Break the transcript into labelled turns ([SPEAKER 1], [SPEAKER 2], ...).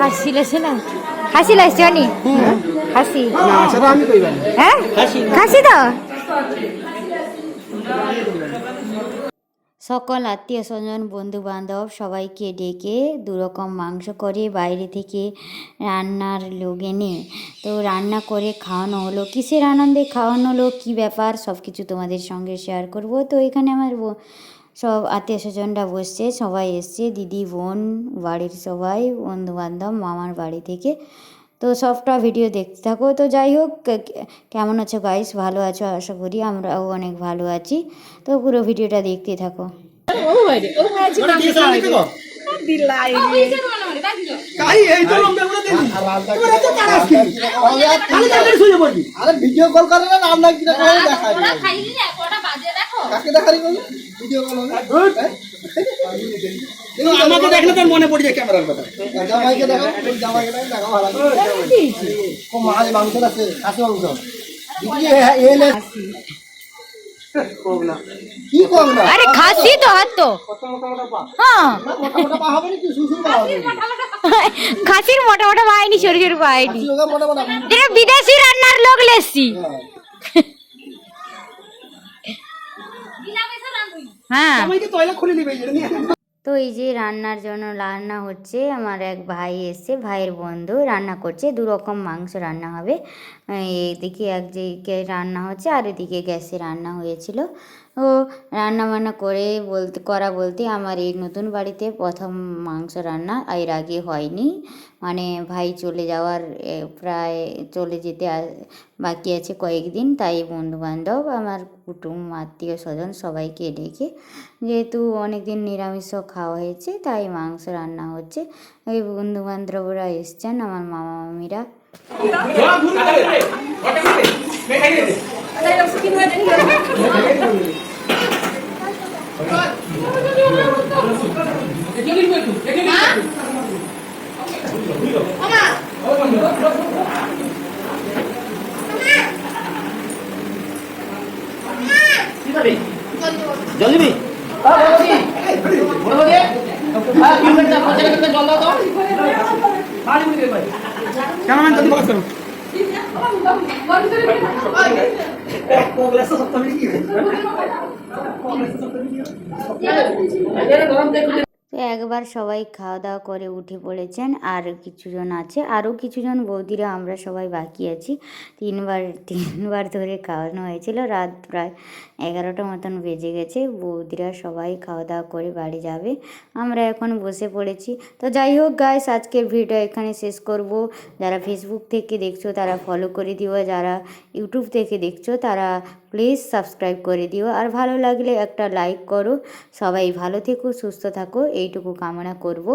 [SPEAKER 1] খাসি লাগছে না, খাসি লাগছে অনি খাসি হ্যাঁ খাসি তো। সকল আত্মীয় স্বজন বন্ধু বান্ধব সবাইকে ডেকে দুরকম মাংস করে বাইরে থেকে রান্নার লোক এনে তো রান্না করে খাওয়ানো হলো। কিসের আনন্দে খাওয়ানো হলো, কী ব্যাপার, সব কিছু তোমাদের সঙ্গে শেয়ার করব। তো এখানে আমার সব আত্মীয় স্বজনরা বসছে, সবাই এসছে, দিদি বোন বাড়ির সবাই বন্ধু বান্ধব মামার বাড়ি থেকে। তো সবটা ভিডিও দেখতে থাকো। তো যাই হোক, কেমন আছো গাইস, ভালো আছো আশা করি, আমরাও অনেক ভালো আছি। তো পুরো ভিডিওটা দেখতে থাকো।
[SPEAKER 2] ভিডিও কল করে না নাম নাকি কাকে দেখারি ভিডিও কল আমাকে দেখলে তোর মনে পড়ে যায় ক্যামেরার কথা। জামাইকে দেখো, জামাইকে দেখো ভালো ও মাছ মাংস আছে, খাসি মাংস এলে কি কম না,
[SPEAKER 1] আরে খাসি তো হাত তো হ্যাঁ
[SPEAKER 2] মোটা মোটা পা হবে নাকি সুসুর পা হবে?
[SPEAKER 1] খাসির মোটা মোটা পাইনি, সরু সরু পাইনি,
[SPEAKER 2] মোটা মোটা
[SPEAKER 1] এটা বিদেশি রান্নার লোক লেসছি। হ্যাঁ
[SPEAKER 2] জামাইকে টয়লেট খুলে দিবে নিয়ে।
[SPEAKER 1] তো এই যে রান্নার জন্য রান্না হচ্ছে, আমার এক ভাই এসছে, ভাইয়ের বন্ধু রান্না করছে, দু রকম মাংস রান্না হবে। এদিকে একদিকে রান্না হচ্ছে আর এদিকে গ্যাসে রান্না হয়েছিল। ও রান্না বান্না বলতে আমার এই নতুন বাড়িতে প্রথম মাংস রান্না, এর আগে হয়নি। মানে ভাই চলে যাওয়ার প্রায় চলে যেতে বাকি আছে কয়েকদিন, তাই বন্ধুবান্ধব আমার কুটুম আত্মীয় স্বজন সবাইকে ডেকে, যেহেতু অনেকদিন নিরামিষ খাওয়া হয়েছে তাই মাংস রান্না হচ্ছে। এই বন্ধুবান্ধবরা এসছেন, আমার মামা মামিরা।
[SPEAKER 2] জলদি
[SPEAKER 1] তো একবার সবাই খাওয়া দাওয়া করে উঠে পড়েছেন, আর কিছুজন আছে, আরও কিছুজন বৌদিরা আমরা সবাই বাকি আছি। তিনবার ধরে খাওয়ানো হয়েছিল, রাত প্রায় 11টা মতন বেজে গেছে। বৌদিরা সবাই খাওয়া দাওয়া করে বাড়ি যাবে, আমরা এখন বসে পড়েছি। তো যাই হোক গাইস, আজকের ভিডিও এখানে শেষ করব। যারা ফেসবুক থেকে দেখছো তারা ফলো করে দিও, যারা ইউটিউব থেকে দেখছো তারা প্লিজ সাবস্ক্রাইব করে দিও, আর ভালো লাগলে একটা লাইক করো। সবাই ভালো থেকো, সুস্থ থাকো, এইটুকু কামনা করব।